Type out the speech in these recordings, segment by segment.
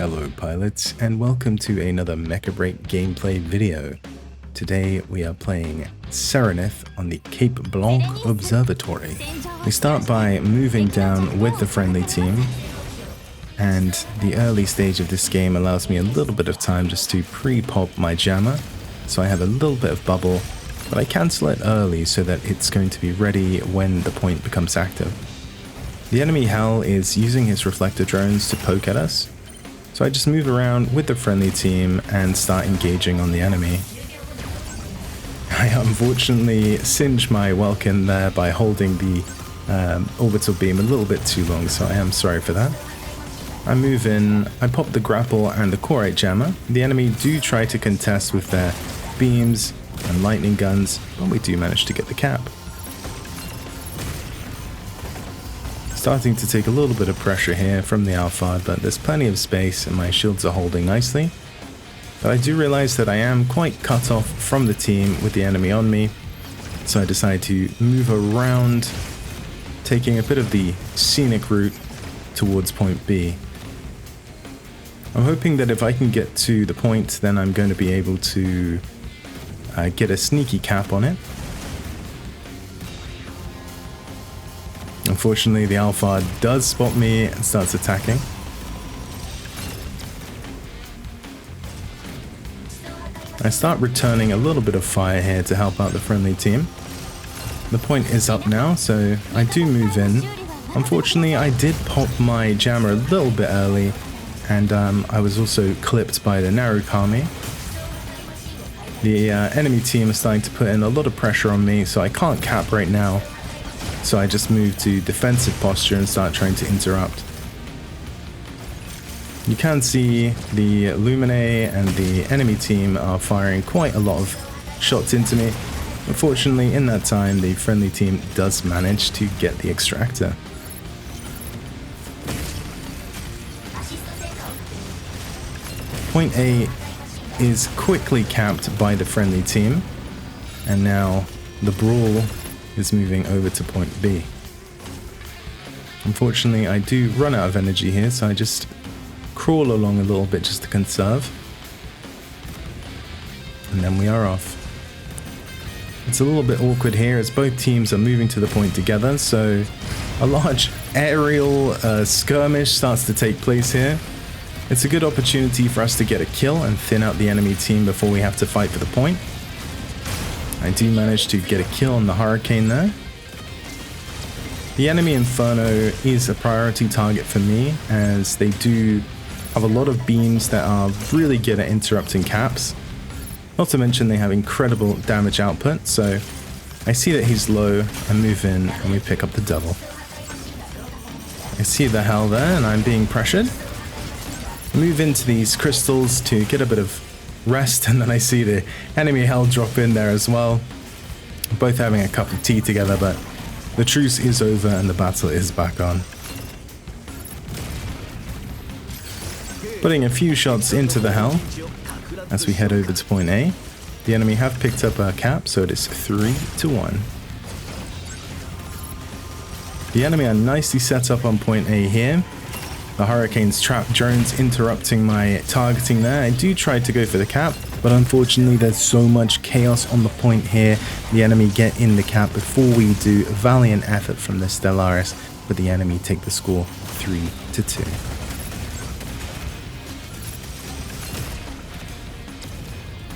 Hello pilots, and welcome to another Mecha Break gameplay video. Today we are playing Serenith on the Cape Blanc Observatory. We start by moving down with the friendly team, and the early stage of this game allows me a little bit of time just to pre-pop my jammer, so I have a little bit of bubble, but I cancel it early so that it's going to be ready when the point becomes active. The enemy Hell is using his reflector drones to poke at us, so I just move around with the friendly team and start engaging on the enemy. I unfortunately singe my Welkin there by holding the orbital beam a little bit too long, so I am sorry for that. I move in, I pop the grapple and the Core jammer. The enemy do try to contest with their beams and lightning guns, but we do manage to get the cap. Starting to take a little bit of pressure here from the Alpha, but there's plenty of space and my shields are holding nicely. But I do realize that I am quite cut off from the team with the enemy on me, so I decide to move around, taking a bit of the scenic route towards point B. I'm hoping that if I can get to the point, then I'm going to be able to get a sneaky cap on it. Unfortunately, the Alpha does spot me and starts attacking. I start returning a little bit of fire here to help out the friendly team. The point is up now, so I do move in. Unfortunately, I did pop my jammer a little bit early, and I was also clipped by the Narukami. The enemy team is starting to put in a lot of pressure on me, so I can't cap right now. So I just move to defensive posture and start trying to interrupt. You can see the Luminae and the enemy team are firing quite a lot of shots into me. Unfortunately, in that time, the friendly team does manage to get the extractor. Point A is quickly capped by the friendly team, and now the brawl is moving over to point B. Unfortunately, I do run out of energy here, so I just crawl along a little bit just to conserve. And then we are off. It's a little bit awkward here as both teams are moving to the point together, so a large aerial skirmish starts to take place here. It's a good opportunity for us to get a kill and thin out the enemy team before we have to fight for the point. I do manage to get a kill on the Hurricane there. The enemy Inferno is a priority target for me, as they do have a lot of beams that are really good at interrupting caps. Not to mention they have incredible damage output, so I see that he's low, I move in and we pick up the double. I see the Hell there and I'm being pressured. I move into these crystals to get a bit of rest, and then I see the enemy Hell drop in there as well, both having a cup of tea together, but the truce is over and the battle is back on. Putting a few shots into the Hell as we head over to point A. The enemy have picked up our cap, so it is 3-1. The enemy are nicely set up on point A here. The Hurricane's trap drones interrupting my targeting there. I do try to go for the cap, but unfortunately there's so much chaos on the point here. The enemy get in the cap before we do. A valiant effort from the Stellaris, but the enemy take the score 3-2.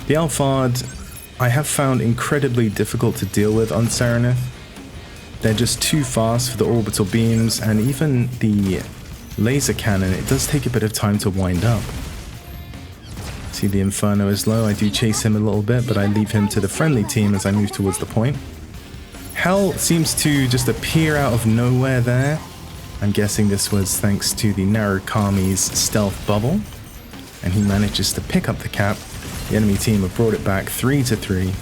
The Alphard I have found incredibly difficult to deal with on Serenith. They're just too fast for the orbital beams, and even the laser cannon, it does take a bit of time to wind up. See, the Inferno is low. I do chase him a little bit, but I leave him to the friendly team as I move towards the point. Hell seems to just appear out of nowhere there. I'm guessing this was thanks to the Narukami's stealth bubble, and he manages to pick up the cap. The enemy team have brought it back 3-3.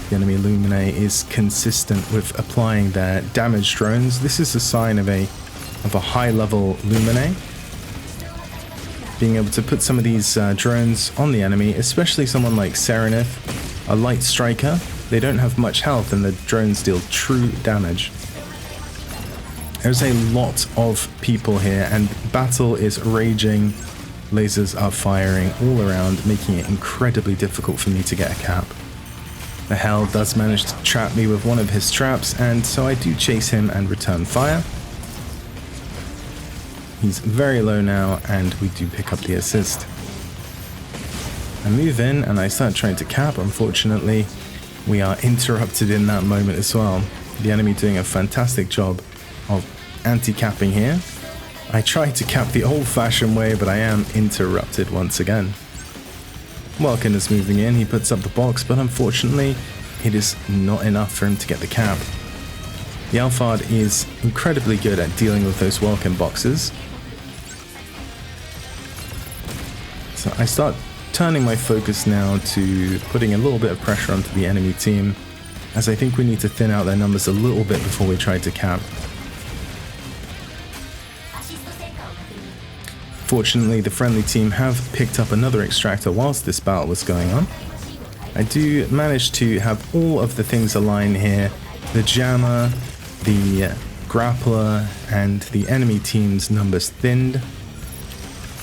The enemy Luminae is consistent with applying their damage drones. This is a sign of a high-level Luminae. Being able to put some of these drones on the enemy, especially someone like Serenith, a light striker. They don't have much health and the drones deal true damage. There's a lot of people here, and battle is raging. Lasers are firing all around, making it incredibly difficult for me to get a cap. The Hell does manage to trap me with one of his traps, and so I do chase him and return fire. He's very low now, and we do pick up the assist. I move in and I start trying to cap. Unfortunately, we are interrupted in that moment as well. The enemy doing a fantastic job of anti-capping here. I try to cap the old-fashioned way, but I am interrupted once again. Welkin is moving in, he puts up the box, but unfortunately, it is not enough for him to get the cap. The Alphard is incredibly good at dealing with those Welkin boxes. So I start turning my focus now to putting a little bit of pressure onto the enemy team, as I think we need to thin out their numbers a little bit before we try to cap. Fortunately, the friendly team have picked up another extractor whilst this battle was going on. I do manage to have all of the things aligned here. The jammer, the grappler, and the enemy team's numbers thinned.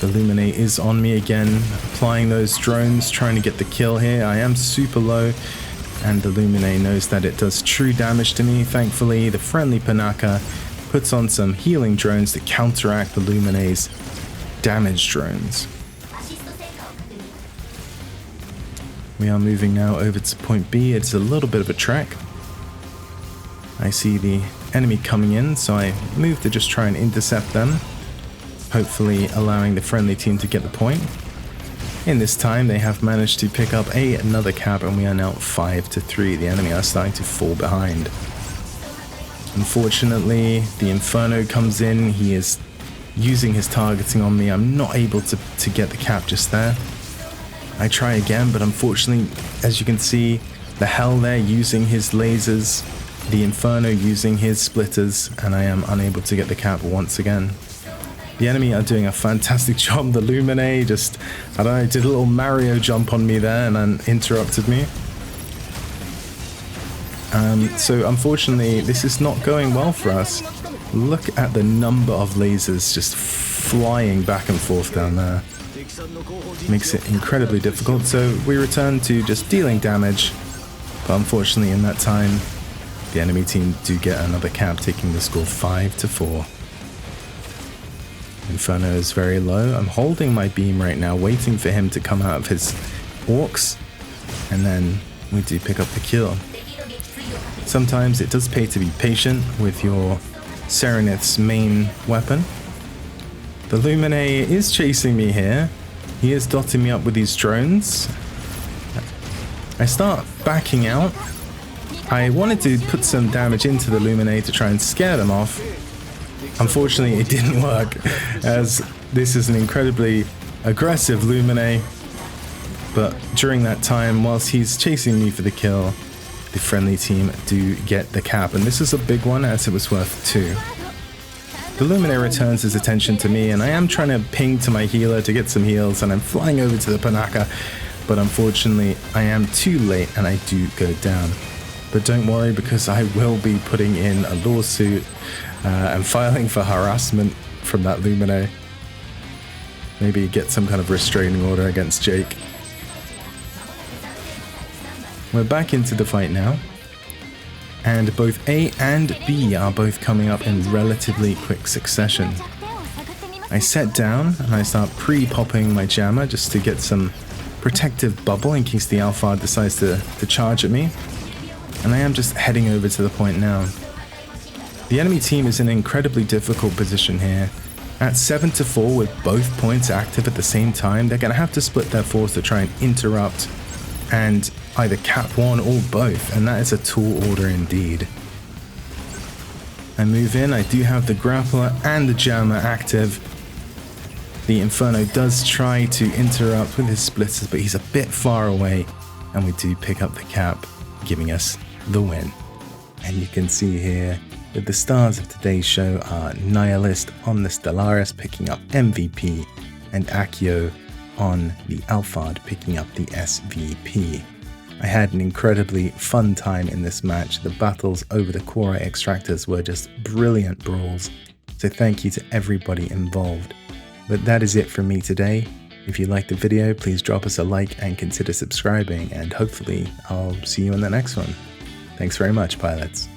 The Luminae is on me again, applying those drones, trying to get the kill here. I am super low, and the Luminae knows that it does true damage to me. Thankfully, the friendly Panaka puts on some healing drones to counteract the Luminae's damage drones. We are moving now over to point B. It's a little bit of a trek. I see the enemy coming in, so I move to just try and intercept them, hopefully allowing the friendly team to get the point. In this time, they have managed to pick up another cap, and we are now 5-3. The enemy are starting to fall behind. Unfortunately, the Inferno comes in. He is using his targeting on me. I'm not able to get the cap just there. I try again, but unfortunately, as you can see, the Hell there using his lasers, the Inferno using his splitters, and I am unable to get the cap once again. The enemy are doing a fantastic job. The Luminae just, I don't know, did a little Mario jump on me there and then interrupted me. So unfortunately, this is not going well for us. Look at the number of lasers just flying back and forth down there. Makes it incredibly difficult, so we return to just dealing damage. But unfortunately, in that time, the enemy team do get another cap, taking the score 5-4. Inferno is very low. I'm holding my beam right now, waiting for him to come out of his orcs, and then we do pick up the kill. Sometimes it does pay to be patient with your Serenith's main weapon. The Luminae is chasing me here. He is dotting me up with these drones. I start backing out. I wanted to put some damage into the Luminae to try and scare them off. Unfortunately, it didn't work, as this is an incredibly aggressive Luminae. But during that time, whilst he's chasing me for the kill, the friendly team do get the cap, and this is a big one as it was worth 2. The Luminae returns his attention to me, and I am trying to ping to my healer to get some heals, and I'm flying over to the Panaka, but unfortunately I am too late and I do go down. But don't worry, because I will be putting in a lawsuit and filing for harassment from that Luminae. Maybe get some kind of restraining order against Jake. We're back into the fight now, and both A and B are both coming up in relatively quick succession. I set down and I start pre-popping my jammer just to get some protective bubble in case the Alphard decides to charge at me, and I am just heading over to the point now. The enemy team is in an incredibly difficult position here. At 7-4 with both points active at the same time, they're going to have to split their force to try and interrupt and either cap one or both, and that is a tall order indeed. I move in, I do have the grappler and the jammer active. The Inferno does try to interrupt with his splitters, but he's a bit far away, and we do pick up the cap, giving us the win. And you can see here that the stars of today's show are Nihilist on the Stellaris picking up MVP, and Accio on the Alphard picking up the SVP. I had an incredibly fun time in this match. The battles over the Core extractors were just brilliant brawls, so thank you to everybody involved. But that is it from me today. If you liked the video, please drop us a like and consider subscribing, and hopefully I'll see you in the next one. Thanks very much, pilots.